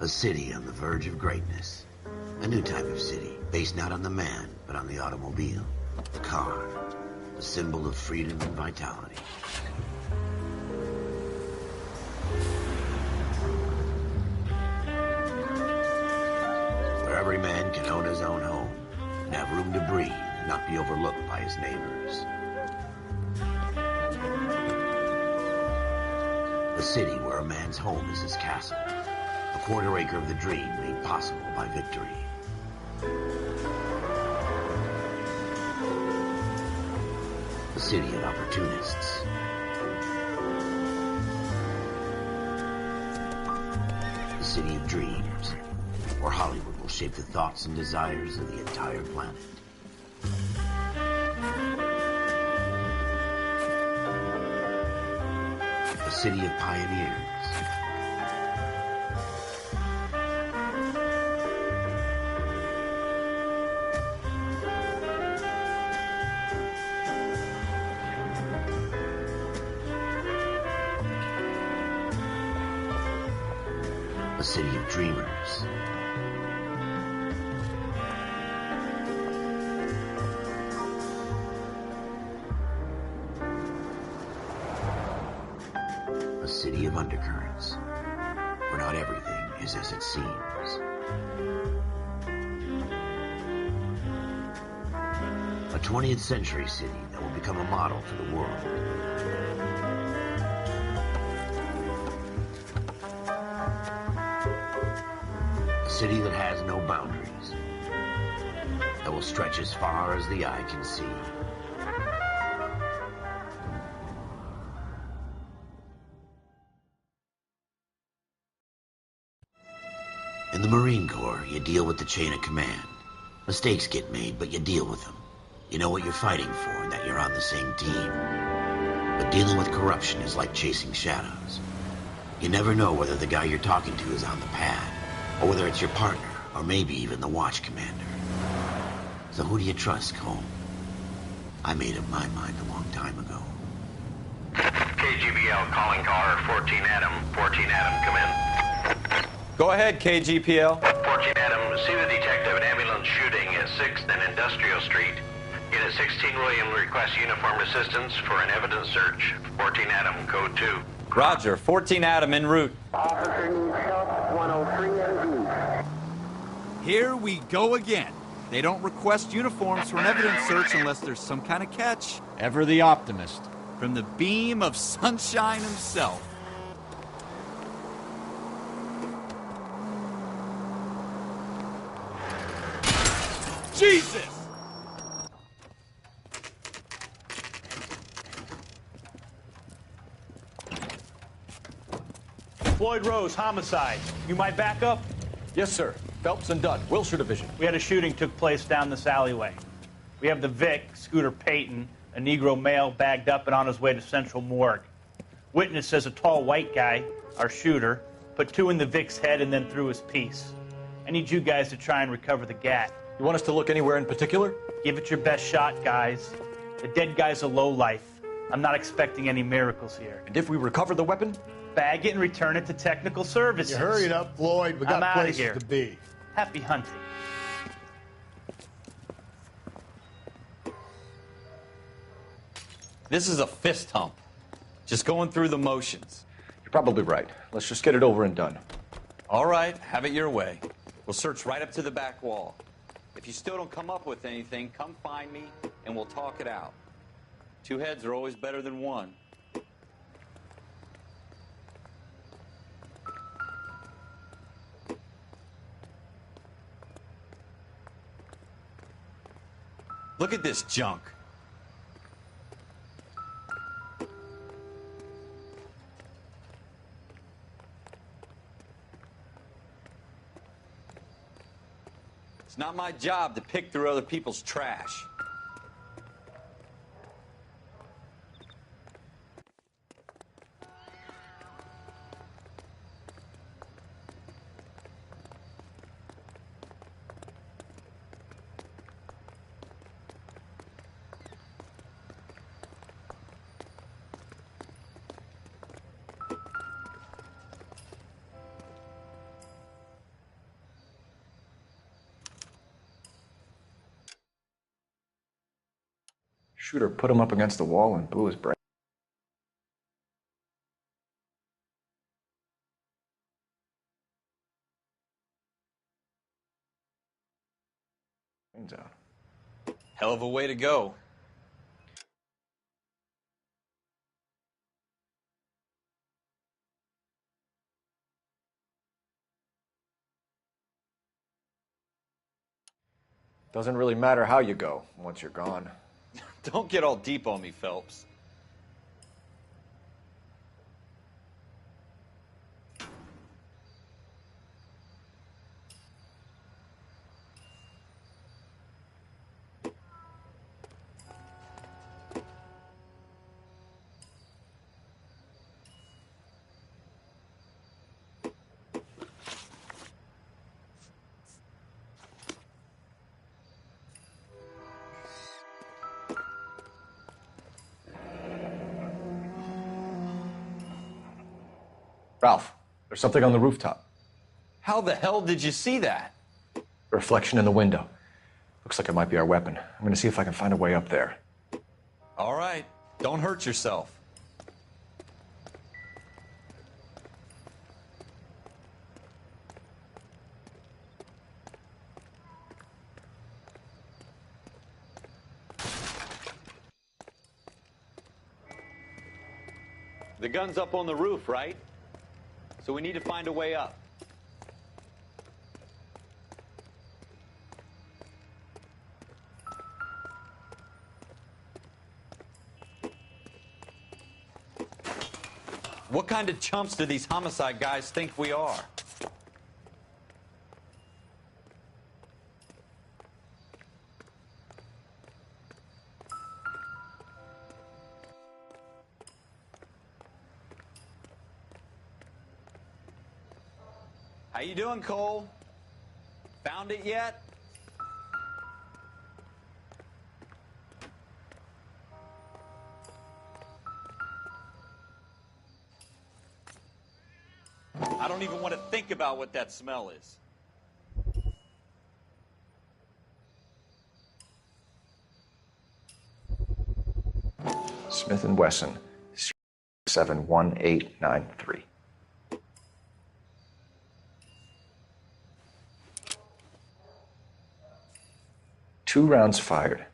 A city on the verge of greatness. A new type of city, based not on the man, but on the automobile. The car. The symbol of freedom and vitality. Where every man can own his own home, and have room to breathe, and not be overlooked by his neighbors. A city where a man's home is his castle. A quarter acre of the dream made possible by victory. A city of opportunists. A city of dreams, where Hollywood will shape the thoughts and desires of the entire planet. A city of pioneers. A city of dreamers. A city of undercurrents, where not everything is as it seems. A 20th century city that will become a model for the world. A city that has no boundaries, that will stretch as far as the eye can see. In the Marine Corps, you deal with the chain of command. Mistakes get made, but you deal with them. You know what you're fighting for and that you're on the same team. But dealing with corruption is like chasing shadows. You never know whether the guy you're talking to is on the pad, or whether it's your partner, or maybe even the watch commander. So who do you trust, Cole? I made up my mind a long time ago. KGBL calling car 14 Adam. 14 Adam, come in. Go ahead, KGPL. 14 Adam, see the detective, an ambulance shooting at 6th and Industrial Street. Unit 16 William requests uniformed assistance for an evidence search. 14 Adam, code 2. Roger, 14 Adam en route. Officer needs help, 103 MD. Here we go again. They don't request uniforms for an evidence search unless there's some kind of catch. Ever the optimist. From the beam of sunshine himself. Jesus! Floyd Rose, homicide. You might back up? Yes, sir. Phelps and Dunn, Wilshire Division. We had a shooting took place down this alleyway. We have the Vic, Scooter Payton, a Negro male bagged up and on his way to Central Morgue. Witness says a tall white guy, our shooter, put 2 in the Vic's head and then threw his piece. I need you guys to try and recover the gat. You want us to look anywhere in particular? Give it your best shot, guys. The dead guy's a lowlife. I'm not expecting any miracles here. And if we recover the weapon? Bag it and return it to technical services. You hurry it up, Floyd. We I'm got outta places here. to be. Happy hunting. This is a fist hump. Just going through the motions. You're probably right. Let's just get it over and done. All right, have it your way. We'll search right up to the back wall. If you still don't come up with anything, come find me and we'll talk it out. 2 heads are always better than 1. Look at this junk. It's not my job to pick through other people's trash. Shooter put him up against the wall and blew his brains out. Hell of a way to go. Doesn't really matter how you go once you're gone. Don't get all deep on me, Phelps. Ralph, there's something on the rooftop. How the hell did you see that? A reflection in the window. Looks like it might be our weapon. I'm gonna see if I can find a way up there. All right, don't hurt yourself. The gun's up on the roof, right? So we need to find a way up. What kind of chumps do these homicide guys think we are? How you doing, Cole? Found it yet? I don't even want to think about what that smell is. Smith & Wesson, 71893. 2 rounds fired.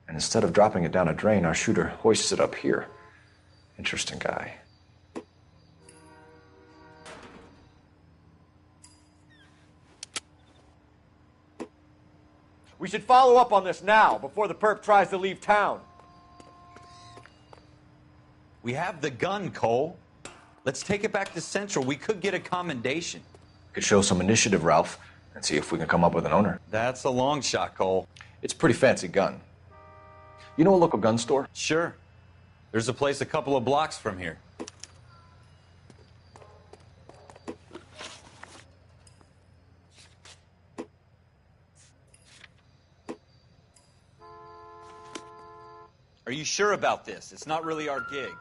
And instead of dropping it down a drain, our shooter hoists it up here. Interesting guy. We should follow up on this now, before the perp tries to leave town. We have the gun, Cole. Let's take it back to Central. We could get a commendation. Could show some initiative, Ralph, and see if we can come up with an owner. That's a long shot, Cole. It's a pretty fancy gun. You know a local gun store? Sure. There's a place a couple of blocks from here. Are you sure about this? It's not really our gig.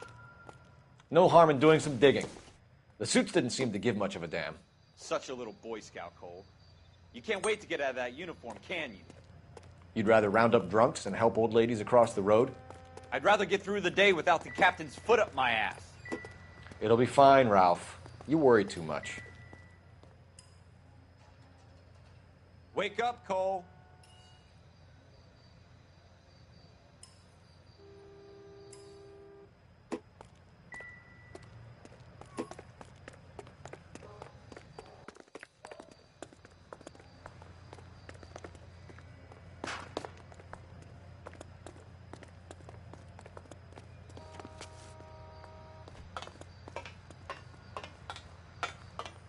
No harm in doing some digging. The suits didn't seem to give much of a damn. Such a little Boy Scout, Cole. You can't wait to get out of that uniform, can you? You'd rather round up drunks and help old ladies across the road? I'd rather get through the day without the captain's foot up my ass. It'll be fine, Ralph. You worry too much. Wake up, Cole.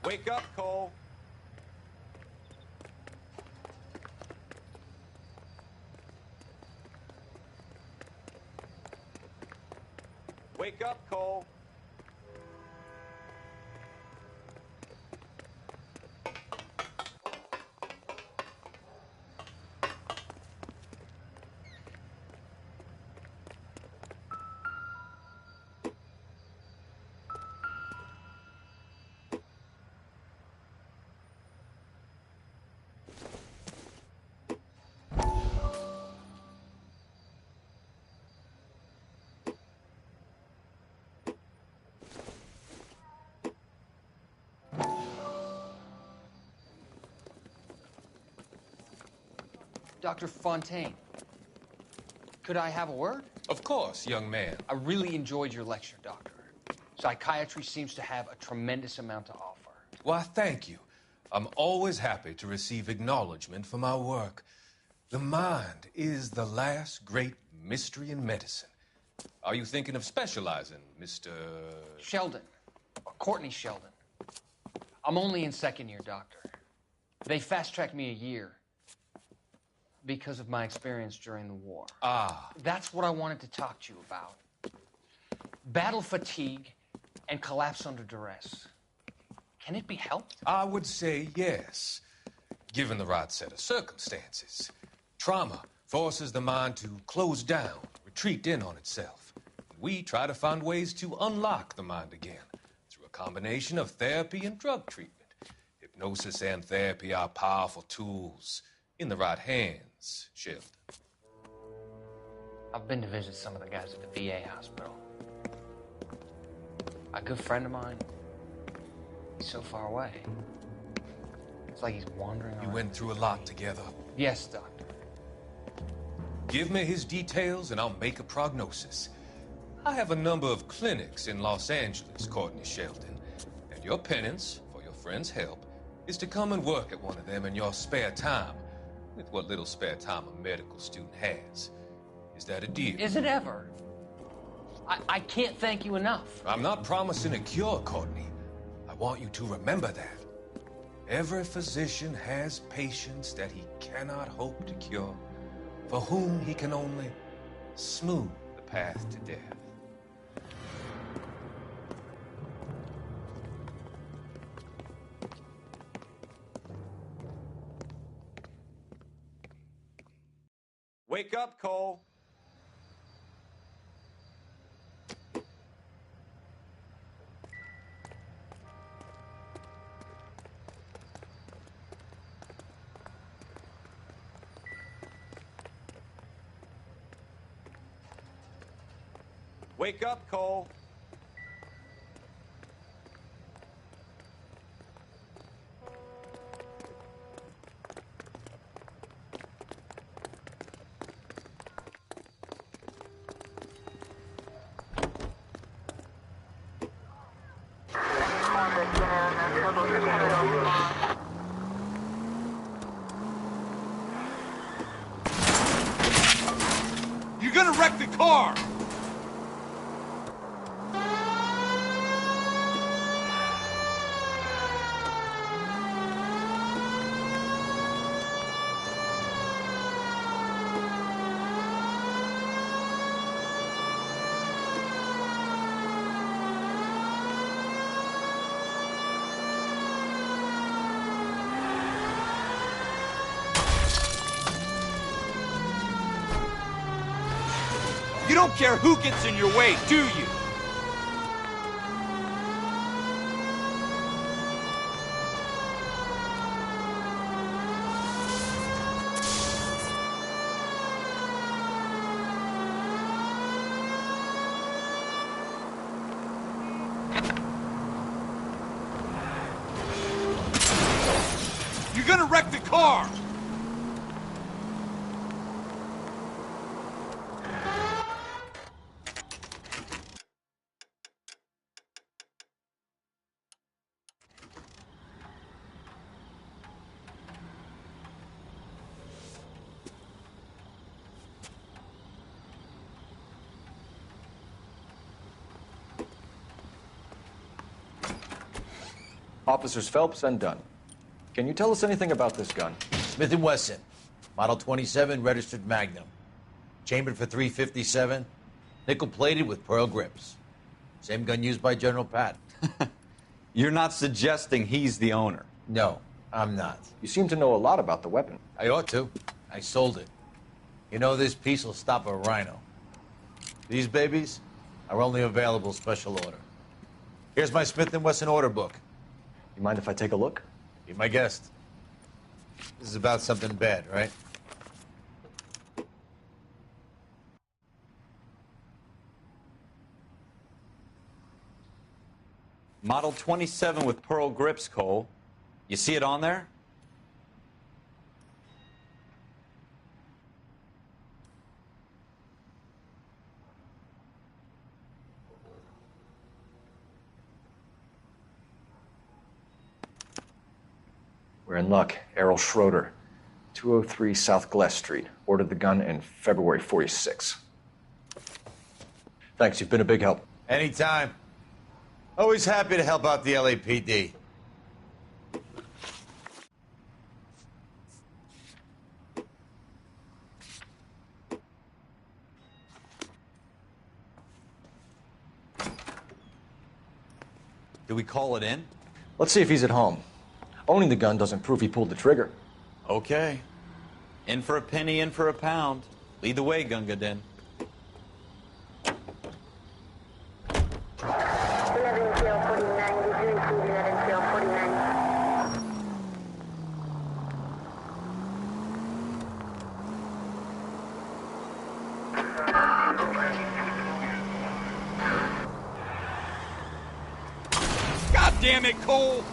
Wake up, Cole. Wake up, Cole. Dr. Fontaine, could I have a word? Of course, young man. I really enjoyed your lecture, Doctor. Psychiatry seems to have a tremendous amount to offer. Why, thank you. I'm always happy to receive acknowledgement for my work. The mind is the last great mystery in medicine. Are you thinking of specializing, Mr. Sheldon, or Courtney Sheldon. I'm only in second year, Doctor. They fast-tracked me a year because of my experience during the war. Ah. That's what I wanted to talk to you about. Battle fatigue and collapse under duress. Can it be helped? I would say yes, given the right set of circumstances. Trauma forces the mind to close down, retreat in on itself. We try to find ways to unlock the mind again through a combination of therapy and drug treatment. Hypnosis and therapy are powerful tools in the right hands, Sheldon. I've been to visit some of the guys at the VA hospital. A good friend of mine, he's so far away. It's like he's wandering around. You went through a lot together. Yes, Doctor. Give me his details and I'll make a prognosis. I have a number of clinics in Los Angeles, Courtney Sheldon, and your penance, for your friend's help, is to come and work at one of them in your spare time, with what little spare time a medical student has. Is that a deal? Is it ever? I can't thank you enough. I'm not promising a cure, Courtney. I want you to remember that. Every physician has patients that he cannot hope to cure, for whom he can only smooth the path to death. Wake up, Cole. Wake up, Cole. You're gonna wreck the car! You don't care who gets in your way, do you? You're gonna wreck the car! Officers Phelps and Dunn. Can you tell us anything about this gun? Smith & Wesson, Model 27, registered Magnum. Chambered for .357, nickel-plated with pearl grips. Same gun used by General Patton. You're not suggesting he's the owner? No, I'm not. You seem to know a lot about the weapon. I ought to. I sold it. You know, this piece will stop a rhino. These babies are only available special order. Here's my Smith & Wesson order book. You mind if I take a look? Be my guest. This is about something bad, right? Model 27 with pearl grips, Cole. You see it on there? We're in luck. Errol Schroeder, 203 South Glass Street. Ordered the gun in February 46. Thanks, you've been a big help. Anytime. Always happy to help out the LAPD. Do we call it in? Let's see if he's at home. Owning the gun doesn't prove he pulled the trigger. Okay. In for a penny, in for a pound. Lead the way, Gunga Din. 11 tail 49, did you receive 11 tail 49? God damn it, Cole!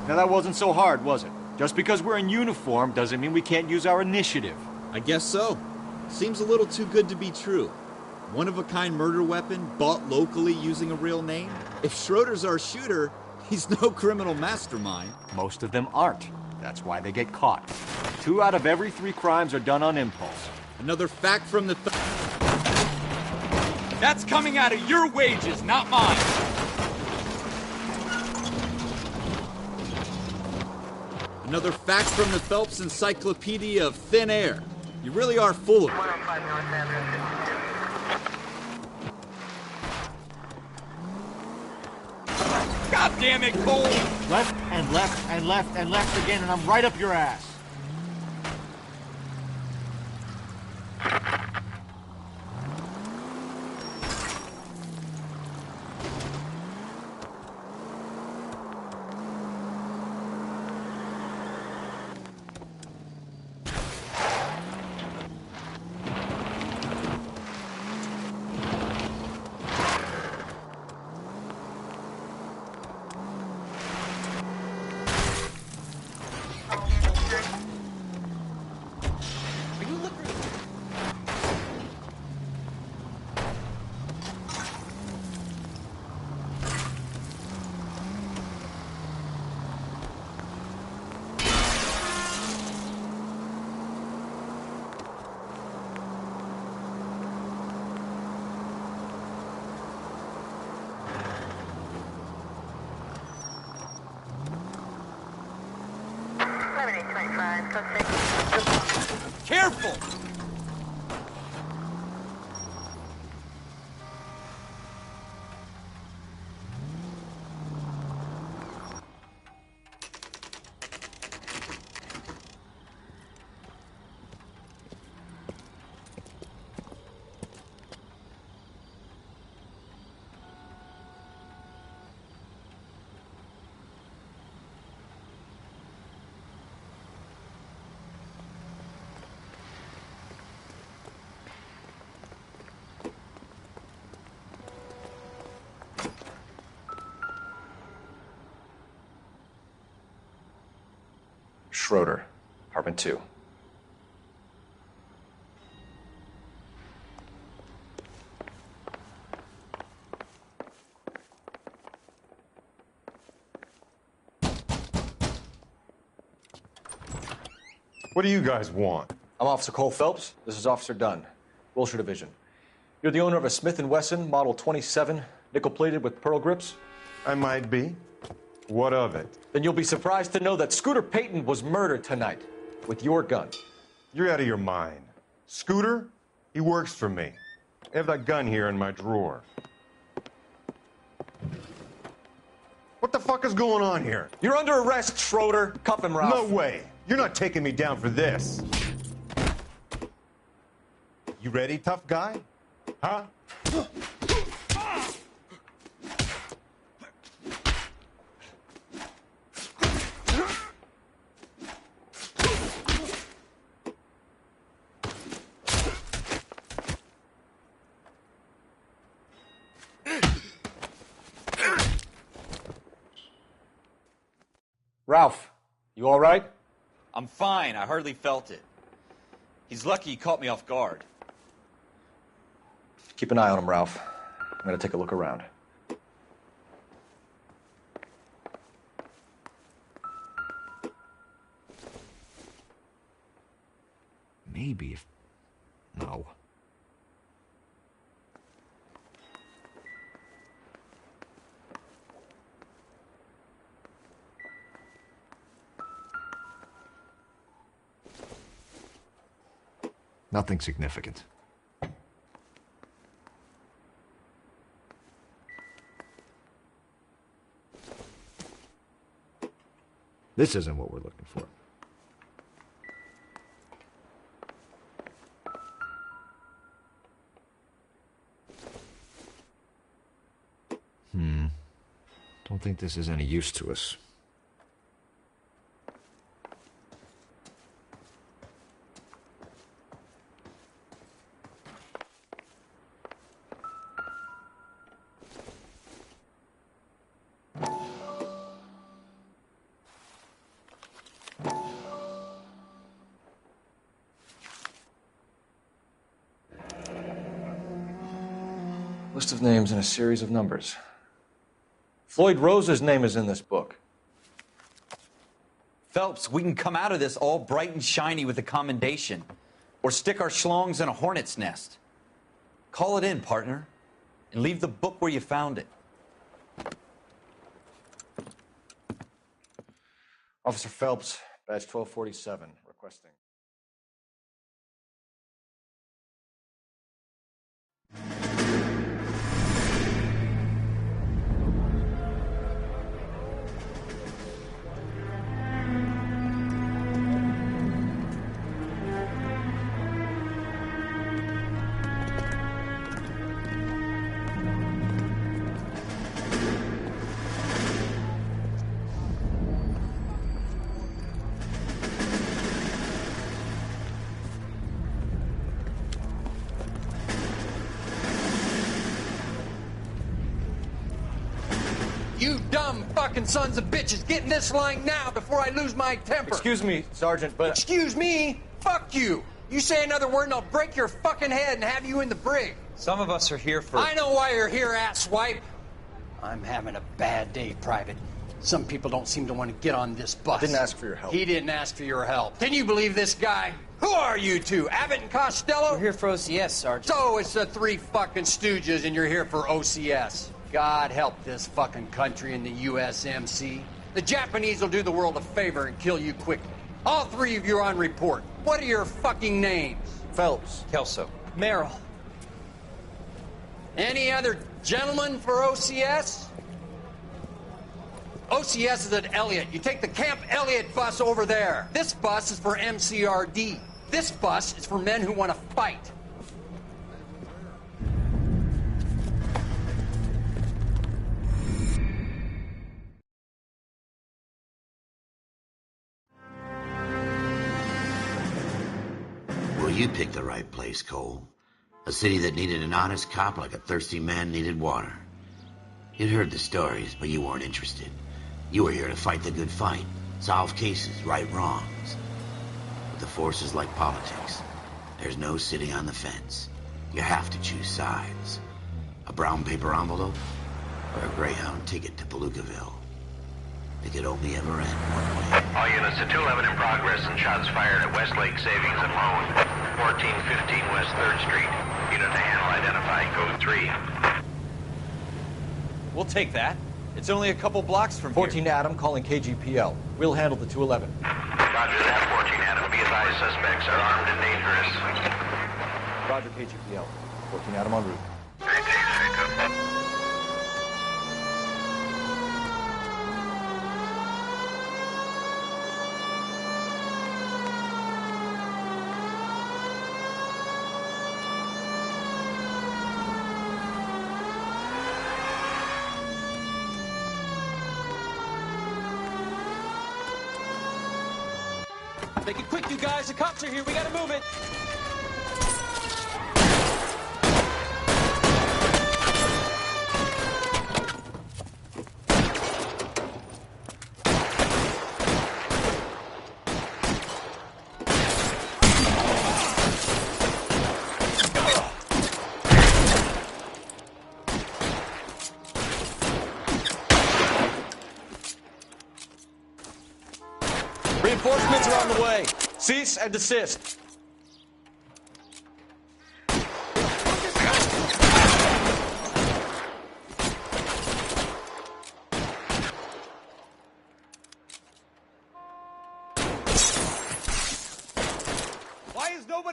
Now that wasn't so hard, was it? Just because we're in uniform doesn't mean we can't use our initiative. I guess so. Seems a little too good to be true. One-of-a-kind murder weapon bought locally using a real name? If Schroeder's our shooter, he's no criminal mastermind. Most of them aren't. That's why they get caught. 2 out of every 3 crimes are done on impulse. Another fact from the... That's coming out of your wages, not mine! Another fact from the Phelps Encyclopedia of Thin Air. You really are full of it. 105 North Avenue. God damn it, Cole! Left and left and left and left again, and I'm right up your ass. Careful! Schroeder, apartment 2. What do you guys want? I'm Officer Cole Phelps. This is Officer Dunn, Wilshire Division. You're the owner of a Smith & Wesson Model 27, nickel-plated with pearl grips? I might be. What of it? Then you'll be surprised to know that Scooter Payton was murdered tonight with your gun. You're out of your mind. Scooter? He works for me. I have that gun here in my drawer. What the fuck is going on here? You're under arrest, Schroeder. Cuff him, Ralph. No way. You're not taking me down for this. You ready, tough guy? Huh? Ralph, you all right? I'm fine. I hardly felt it. He's lucky he caught me off guard. Keep an eye on him, Ralph. I'm going to take a look around. maybe if... No. Nothing significant. This isn't what we're looking for. Don't think this is any use to us. List of names and a series of numbers. Floyd Rose's name is in this book. Phelps, we can come out of this all bright and shiny with a commendation. Or stick our schlongs in a hornet's nest. Call it in, partner. And leave the book where you found it. Officer Phelps, badge 1247, requesting. You dumb fucking sons of bitches, get in this line now before I lose my temper. Excuse me, Sergeant, but... Excuse me? Fuck you. You say another word and I'll break your fucking head and have you in the brig. Some of us are here for... I know why you're here, asswipe. I'm having a bad day, Private. Some people don't seem to want to get on this bus. I didn't ask for your help. He didn't ask for your help. Can you believe this guy? Who are you two? Abbott and Costello? We're here for OCS, Sergeant. So it's the three fucking stooges and you're here for OCS. God help this fucking country and the USMC. The Japanese will do the world a favor and kill you quickly. All three of you are on report. What are your fucking names? Phelps. Kelso. Merrill. Any other gentlemen for OCS? OCS is at Elliott. You take the Camp Elliott bus over there. This bus is for MCRD. This bus is for men who want to fight. Well, you picked the right place, Cole. A city that needed an honest cop like a thirsty man needed water. You'd heard the stories, but you weren't interested. You were here to fight the good fight, solve cases, right wrongs. But the force is like politics. There's no sitting on the fence. You have to choose sides. A brown paper envelope or a Greyhound ticket to Palookaville. It could only ever end one way. All units to 211 in progress and shots fired at Westlake Savings and Loan, 1415 West 3rd Street. Unit to handle identified, code 3. We'll take that. It's only a couple blocks from 14 Adam calling KGPL. We'll handle the 211. Roger that, 14 Adam. Be advised, suspects are armed and dangerous. Roger, KGPL. 14 Adam en route. Make it quick, you guys. The cops are here. We gotta move it. Reinforcements are on the way. Cease and desist.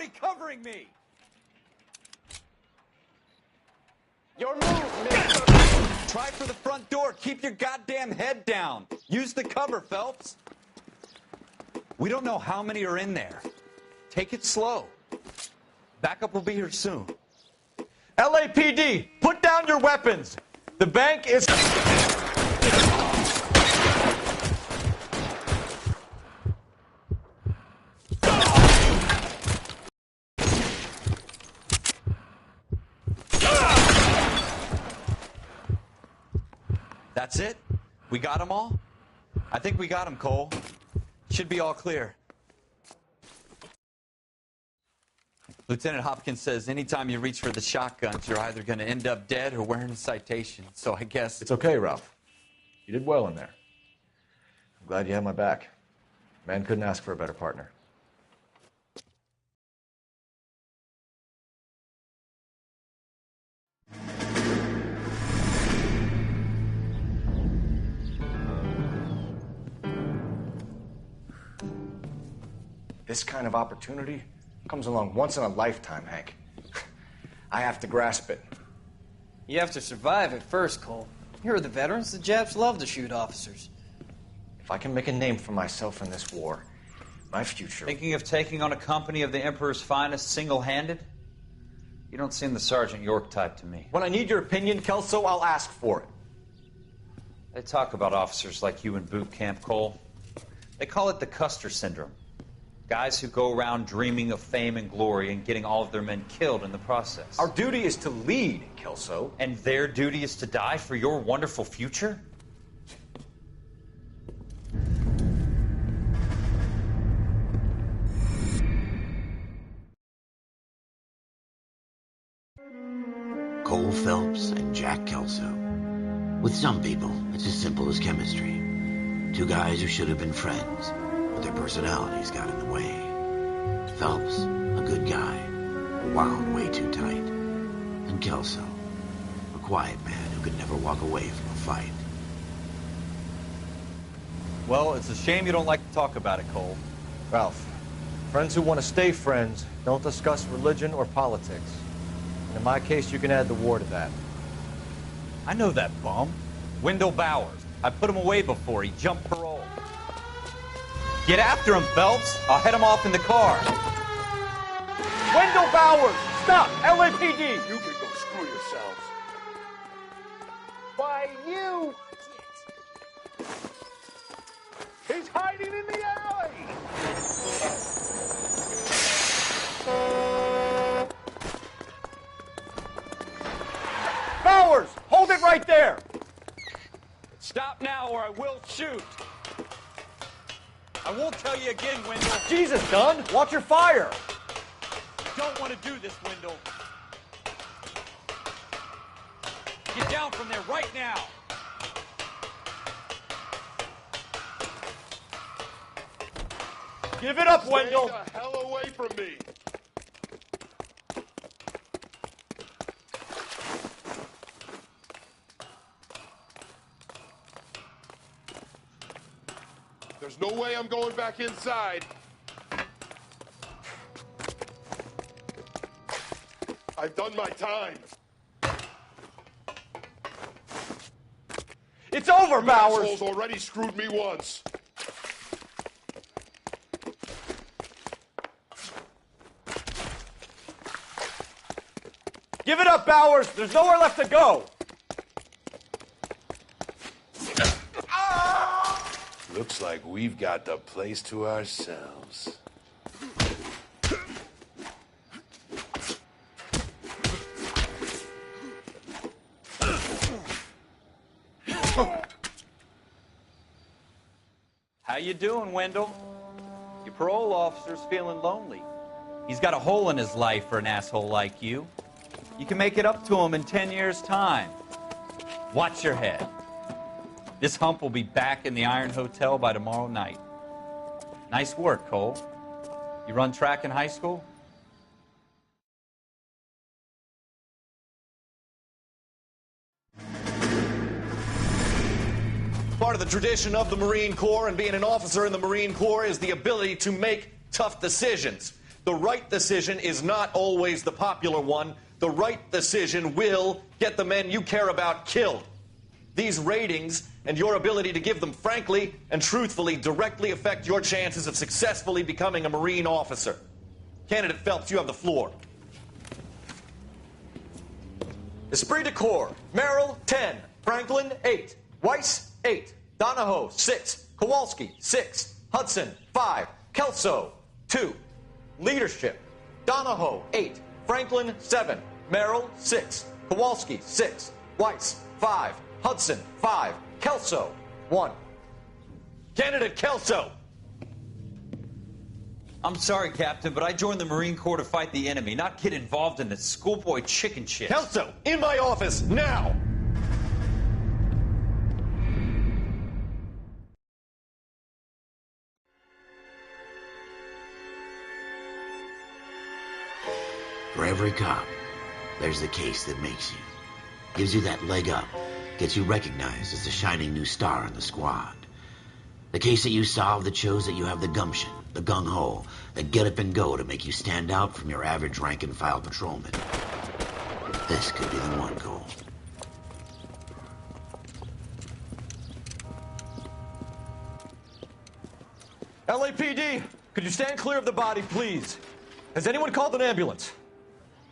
Somebody covering me! Your move, mister! Try for the front door. Keep your goddamn head down. Use the cover, Phelps. We don't know how many are in there. Take it slow. Backup will be here soon. LAPD, put down your weapons. The bank is... That's it? We got them all? I think we got them, Cole. Should be all clear. Lieutenant Hopkins says anytime you reach for the shotguns, you're either going to end up dead or wearing a citation. So I guess... It's okay, Ralph. You did well in there. I'm glad you had my back. Man couldn't ask for a better partner. This kind of opportunity comes along once in a lifetime, Hank. I have to grasp it. You have to survive it first, Cole. Here are the veterans. The Japs love to shoot officers. If I can make a name for myself in this war, my future... Thinking of taking on a company of the Emperor's finest single-handed? You don't seem the Sergeant York type to me. When I need your opinion, Kelso, I'll ask for it. They talk about officers like you in boot camp, Cole. They call it the Custer Syndrome. Guys who go around dreaming of fame and glory and getting all of their men killed in the process. Our duty is to lead, Kelso. And their duty is to die for your wonderful future? Cole Phelps and Jack Kelso. With some people, it's as simple as chemistry. Two guys who should have been friends, but their personalities got in the way. Phelps, a good guy, wound way too tight. And Kelso, a quiet man who could never walk away from a fight. Well, it's a shame you don't like to talk about it, Cole. Ralph, friends who want to stay friends don't discuss religion or politics. And in my case, you can add the war to that. I know that bum. Wendell Bowers. I put him away before. He jumped parole. Get after him, Phelps. I'll head him off in the car. Wendell Bowers! Stop! LAPD! You can go screw yourselves. Why, you... He's hiding in the alley! Bowers! Hold it right there! Stop now or I will shoot. I won't tell you again, Wendell. Jesus, Dunn! Watch your fire! Don't want to do this, Wendell. Get down from there right now. Give it up, Wendell! Stay the hell away from me! There's no way I'm going back inside. I've done my time. It's over, Bowers! Assholes already screwed me once. Give it up, Bowers! There's nowhere left to go! Looks like we've got the place to ourselves. How you doing, Wendell? Your parole officer's feeling lonely. He's got a hole in his life for an asshole like you. You can make it up to him in 10 years' time. Watch your head. This hump will be back in the Iron Hotel by tomorrow night. Nice work, Cole. You run track in high school? Part of the tradition of the Marine Corps and being an officer in the Marine Corps is the ability to make tough decisions. The right decision is not always the popular one. The right decision will get the men you care about killed. These ratings and your ability to give them frankly and truthfully directly affect your chances of successfully becoming a Marine officer. Candidate Phelps, you have the floor. Esprit de Corps, Merrill, 10. Franklin, 8. Weiss, 8. Donahoe, 6. Kowalski, 6. Hudson, 5. Kelso, 2. Leadership, Donahoe, 8. Franklin, 7. Merrill, 6. Kowalski, 6. Weiss, 5. Hudson, 5. Kelso, 1. Candidate Kelso! I'm sorry, Captain, but I joined the Marine Corps to fight the enemy, not get involved in this schoolboy chicken shit. Kelso, in my office, now! For every cop, there's the case that makes you. Gives you that leg up. Gets you recognized as the shining new star in the squad. The case that you solve that shows that you have the gumption, the gung-ho, the get up and go to make you stand out from your average rank-and-file patrolman. This could be the one, Cole. LAPD, could you stand clear of the body, please? Has anyone called an ambulance?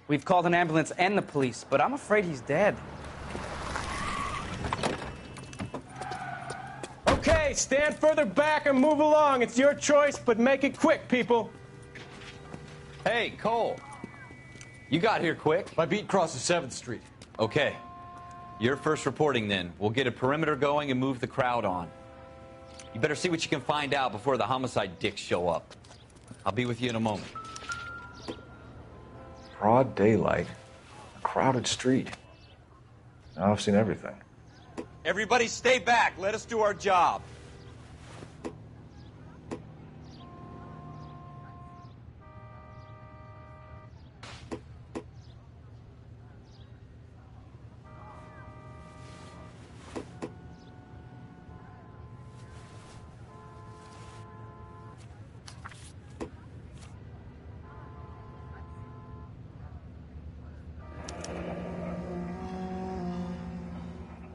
We've called an ambulance and the police, but I'm afraid he's dead. Okay, stand further back and move along. It's your choice, but make it quick, people. Hey, Cole. You got here quick. My beat crosses 7th Street. Okay. You're first reporting then. We'll get a perimeter going and move the crowd on. You better see what you can find out before the homicide dicks show up. I'll be with you in a moment. Broad daylight, a crowded street. Now I've seen everything. Everybody stay back. Let us do our job.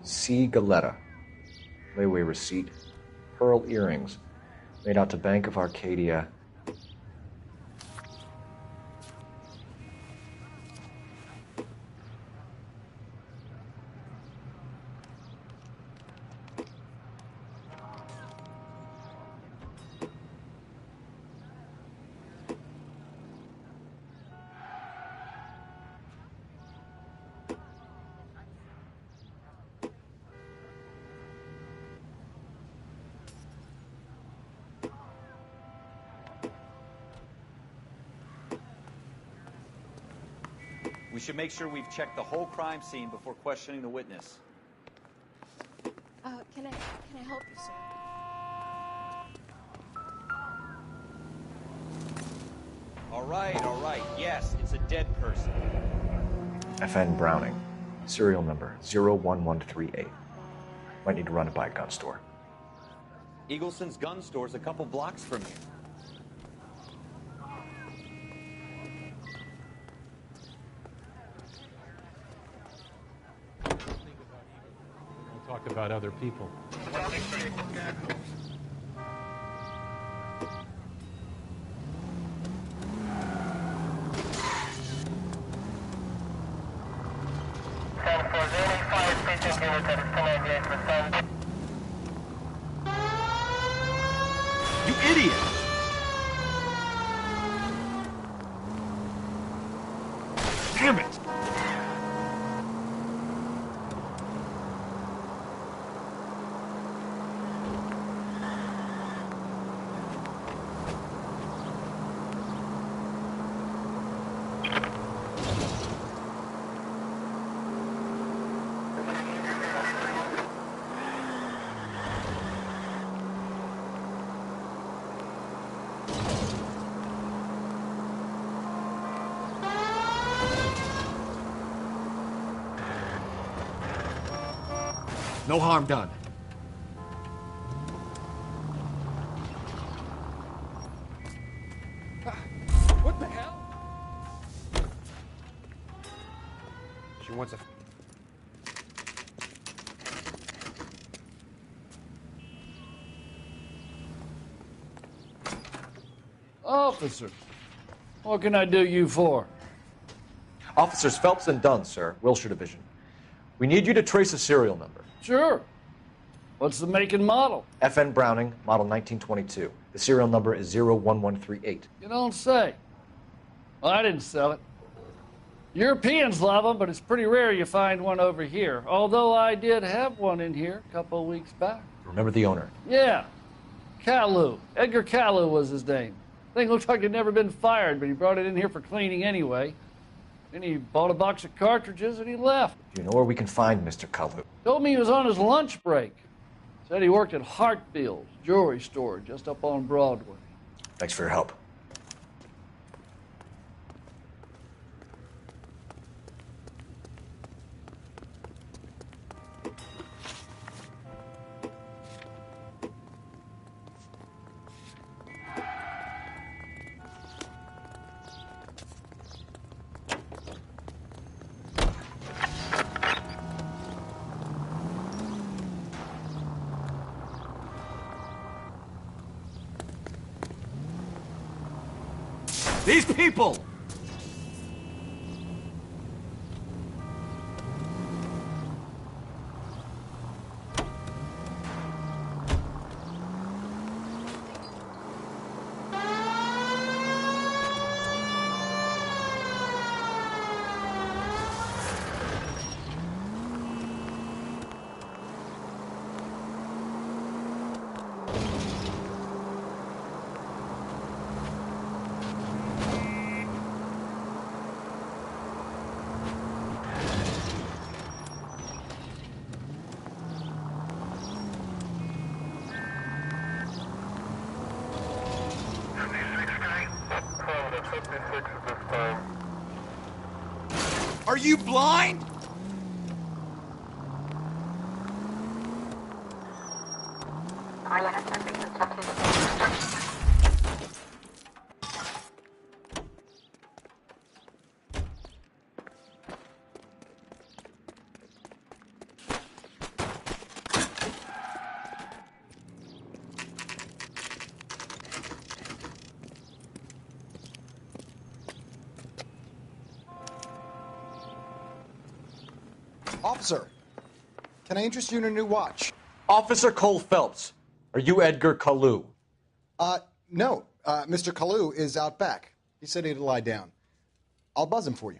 C. Galetta. Layaway receipt. Pearl earrings. Made out to Bank of Arcadia. We should make sure we've checked the whole crime scene before questioning the witness. Can I help you, sir? All right. Yes, it's a dead person. FN Browning. Serial number 01138. Might need to run it by a gun store. Eagleson's gun store's a couple blocks from here. Talk about other people. You idiot! Damn it! No harm done. What the hell? She wants a... Officer, what can I do you for? Officers Phelps and Dunn, sir, Wilshire Division. We need you to trace a serial number. Sure. What's the make and model? FN Browning, model 1922. The serial number is 01138. You don't say. Well, I didn't sell it. Europeans love them, but it's pretty rare you find one over here. Although I did have one in here a couple of weeks back. Remember the owner? Yeah. Caillou. Edgar Caillou was his name. Thing looked like he'd never been fired, but he brought it in here for cleaning anyway. Then he bought a box of cartridges and he left. Do you know where we can find Mr. Kalu? Told me he was on his lunch break. Said he worked at Hartfield's jewelry store just up on Broadway. Thanks for your help. These people! Are you blind? Officer, can I interest you in a new watch? Officer Cole Phelps, are you Edgar Kalu? No. Mr. Kalu is out back. He said he'd lie down. I'll buzz him for you.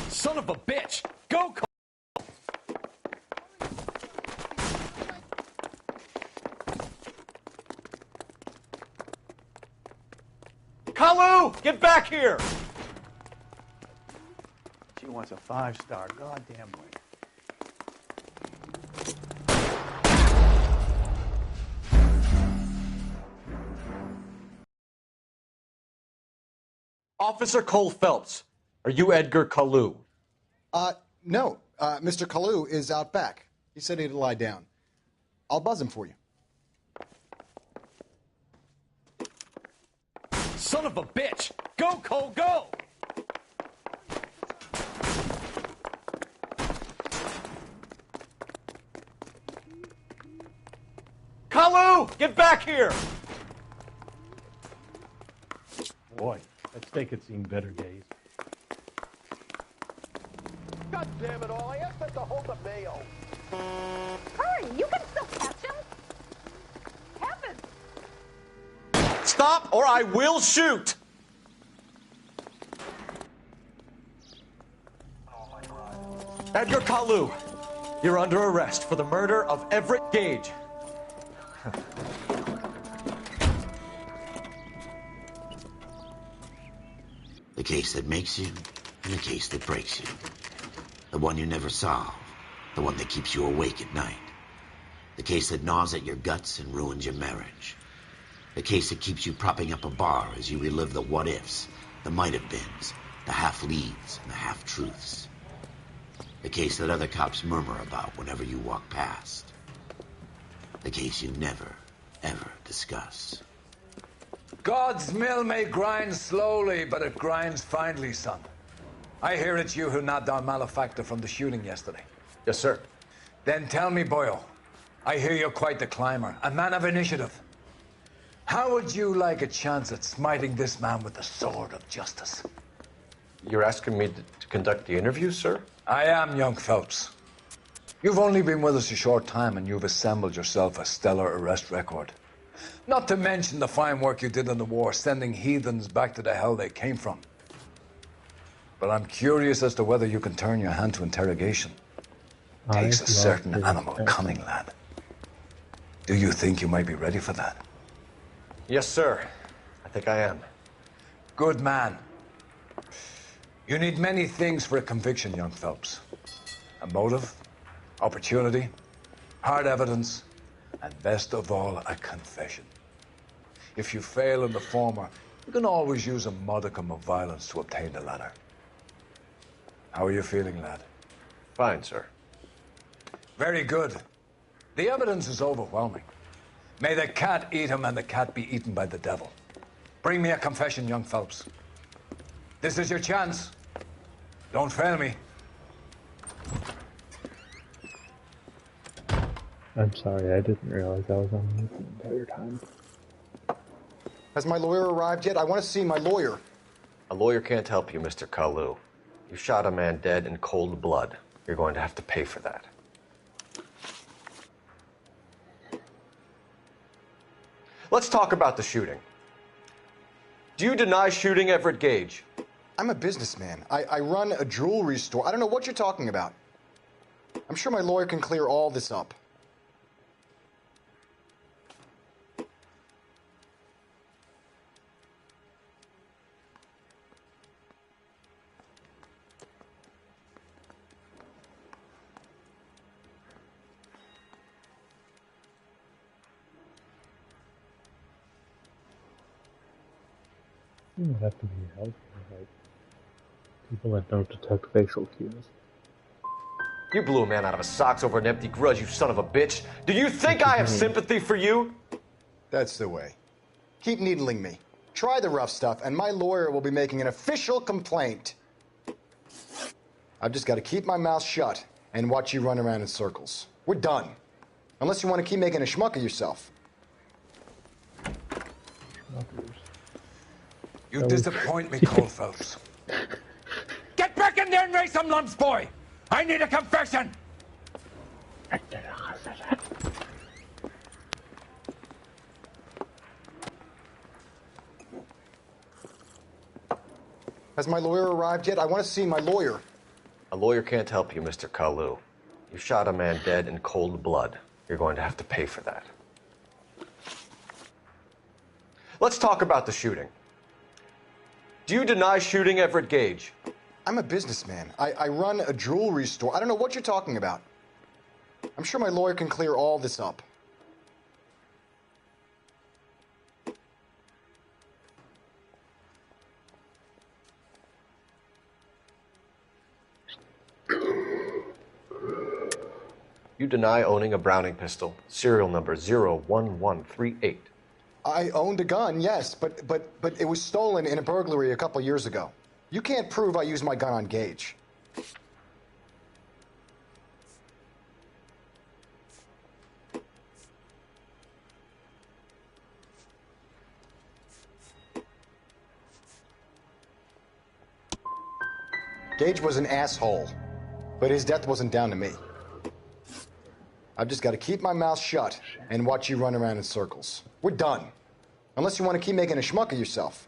Son of a bitch! Go, Cole! Kalu! Get back here! She wants a 5-star goddamn way. Officer Cole Phelps, are you Edgar Kalu? No. Mr. Kalu is out back. He said he'd lie down. I'll buzz him for you. Son of a bitch! Go, Cole, go! Kalu! Get back here! Boy, that steak had seen better days. God damn it all, I asked them to hold the mayo. Hurry, you can still catch him. Heavens! Stop or I will shoot! Edgar Kalu, you're under arrest for the murder of Everett Gage. The case that makes you, and the case that breaks you. The one you never solve, the one that keeps you awake at night. The case that gnaws at your guts and ruins your marriage. The case that keeps you propping up a bar as you relive the what-ifs, the might-have-beens, the half-leads, and the half-truths. The case that other cops murmur about whenever you walk past. The case you never, ever discuss. God's mill may grind slowly, but it grinds finely, son. I hear it's you who nabbed our malefactor from the shooting yesterday. Yes, sir. Then tell me, Boyle, I hear you're quite the climber, a man of initiative. How would you like a chance at smiting this man with the sword of justice? You're asking me to conduct the interview, sir? I am, young Phelps. You've only been with us a short time and you've assembled yourself a stellar arrest record. Not to mention the fine work you did in the war, sending heathens back to the hell they came from. But I'm curious as to whether you can turn your hand to interrogation. Takes a certain animal cunning, lad. Do you think you might be ready for that? Yes, sir. I think I am. Good man. You need many things for a conviction, young Phelps. A motive, opportunity, hard evidence, and best of all, a confession. If you fail in the former, you can always use a modicum of violence to obtain the latter. How are you feeling, lad? Fine, sir. Very good. The evidence is overwhelming. May the cat eat him and the cat be eaten by the devil. Bring me a confession, young Phelps. This is your chance. Don't fail me. I'm sorry, I didn't realize I was on mute the entire time. Has my lawyer arrived yet? I want to see my lawyer. A lawyer can't help you, Mr. Kalu. You shot a man dead in cold blood. You're going to have to pay for that. Let's talk about the shooting. Do you deny shooting Everett Gage? I'm a businessman. I run a jewelry store. I don't know what you're talking about. I'm sure my lawyer can clear all this up. You don't have to be helpful, like people that don't detect facial cues. You blew a man out of his socks over an empty grudge, you son of a bitch. Do you think I have sympathy for you? That's the way. Keep needling me. Try the rough stuff, and my lawyer will be making an official complaint. I've just got to keep my mouth shut and watch you run around in circles. We're done. Unless you want to keep making a schmuck of yourself. You disappoint me, Cole Phelps. Get back in there and raise some lumps, boy! I need a confession! Has my lawyer arrived yet? I want to see my lawyer. A lawyer can't help you, Mr. Kalu. You shot a man dead in cold blood. You're going to have to pay for that. Let's talk about the shooting. Do you deny shooting Everett Gage? I'm a businessman. I run a jewelry store. I don't know what you're talking about. I'm sure my lawyer can clear all this up. You deny owning a Browning pistol, serial number 01138. I owned a gun, yes, but it was stolen in a burglary a couple years ago. You can't prove I used my gun on Gage. Gage was an asshole, but his death wasn't down to me. I've just got to keep my mouth shut and watch you run around in circles. We're done. Unless you want to keep making a schmuck of yourself.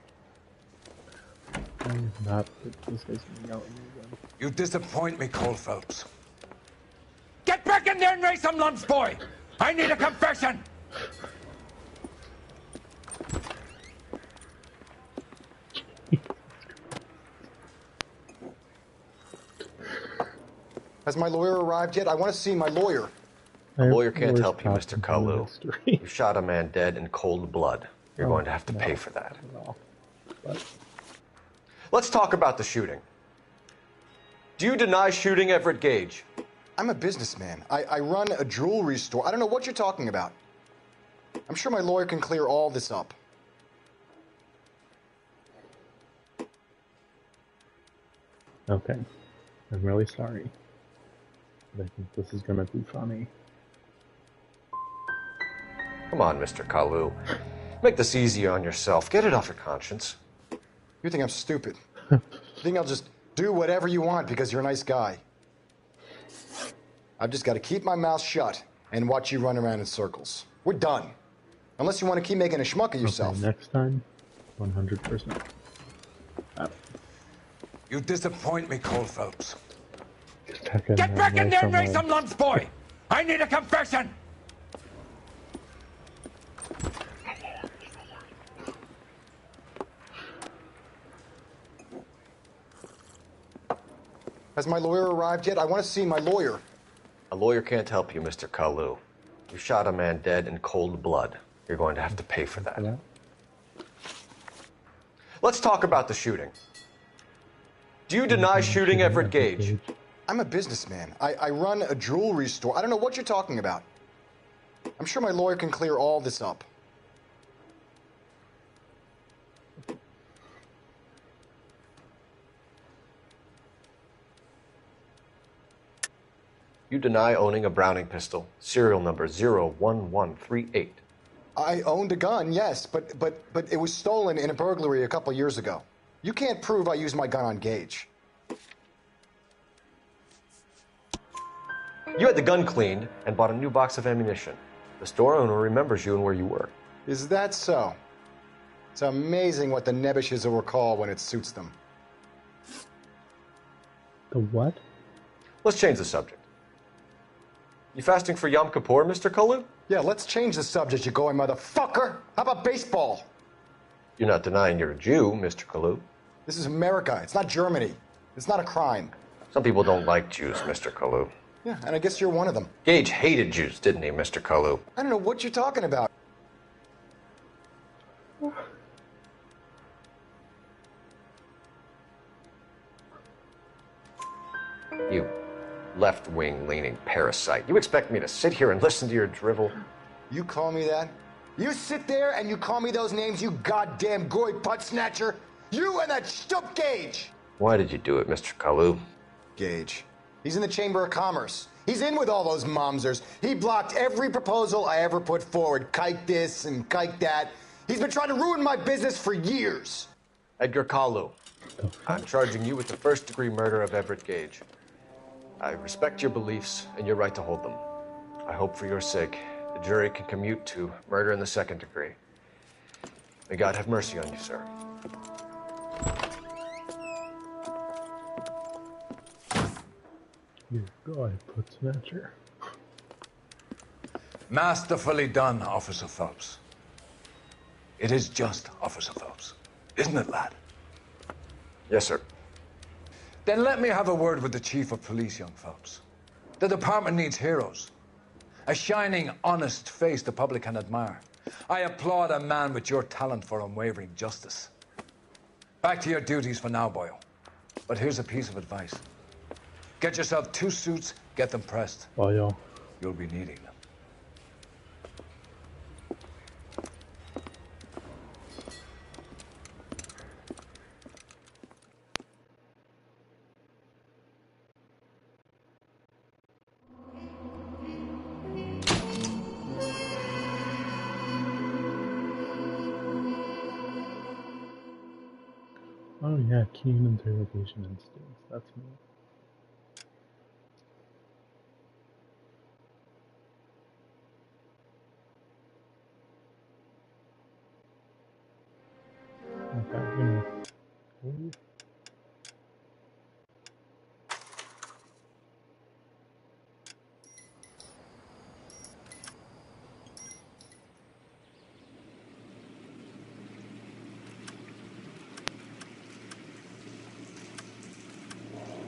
You disappoint me, Cole Phelps. Get back in there and raise some lumps, boy! I need a confession! Has my lawyer arrived yet? I want to see my lawyer. A lawyer can't help you, Mr. Kalu. You shot a man dead in cold blood. You're going to have to pay for that. Let's talk about the shooting. Do you deny shooting Everett Gage? I'm a businessman. I run a jewelry store. I don't know what you're talking about. I'm sure my lawyer can clear all this up. Okay. I'm really sorry. But I think this is gonna be funny. Come on, Mr. Kalu. Make this easier on yourself. Get it off your conscience. You think I'm stupid? You think I'll just do whatever you want because you're a nice guy? I've just got to keep my mouth shut and watch you run around in circles. We're done. Unless you want to keep making a schmuck of yourself. Okay, next time, 100%. You disappoint me, Cole Phelps. Get back in there and make some lunch, boy! I need a confession! Has my lawyer arrived yet? I want to see my lawyer. A lawyer can't help you, Mr. Kalu. You shot a man dead in cold blood. You're going to have to pay for that. Let's talk about the shooting. Do you deny shooting Everett Gage? I'm a businessman. I run a jewelry store. I don't know what you're talking about. I'm sure my lawyer can clear all this up. You deny owning a Browning pistol, serial number 01138. I owned a gun, yes, but it was stolen in a burglary a couple years ago. You can't prove I used my gun on Gage. You had the gun cleaned and bought a new box of ammunition. The store owner remembers you and where you were. Is that so? It's amazing what the nebbishes will recall when it suits them. The what? Let's change the subject. You fasting for Yom Kippur, Mr. Kalu? Yeah, let's change the subject, you going motherfucker. How about baseball? You're not denying you're a Jew, Mr. Kalu. This is America. It's not Germany. It's not a crime. Some people don't like Jews, Mr. Kalu. Yeah, and I guess you're one of them. Gage hated Jews, didn't he, Mr. Kalu? I don't know what you're talking about. You left-wing leaning parasite. You expect me to sit here and listen to your drivel? You call me that? You sit there and you call me those names, you goddamn goy butt snatcher? You and that stup Gage! Why did you do it, Mr. Kalu? Gage. He's in the Chamber of Commerce. He's in with all those momsers. He blocked every proposal I ever put forward. Kike this and kike that. He's been trying to ruin my business for years. Edgar Kalu, I'm charging you with the first-degree murder of Everett Gage. I respect your beliefs and your right to hold them. I hope for your sake the jury can commute to murder in the second degree. May God have mercy on you, sir. You guy put snatcher. Masterfully done, Officer Phelps. It is just Officer Phelps, isn't it, lad? Yes, sir. Then let me have a word with the Chief of Police, young Phelps. The department needs heroes. A shining, honest face the public can admire. I applaud a man with your talent for unwavering justice. Back to your duties for now, Boyle. But here's a piece of advice. Get yourself 2 suits, get them pressed. Boyle. You'll be needing them. Oh yeah, keen interrogation instincts. That's me. Okay, you know. Ooh.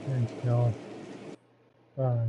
Thanks, y'all. Bye.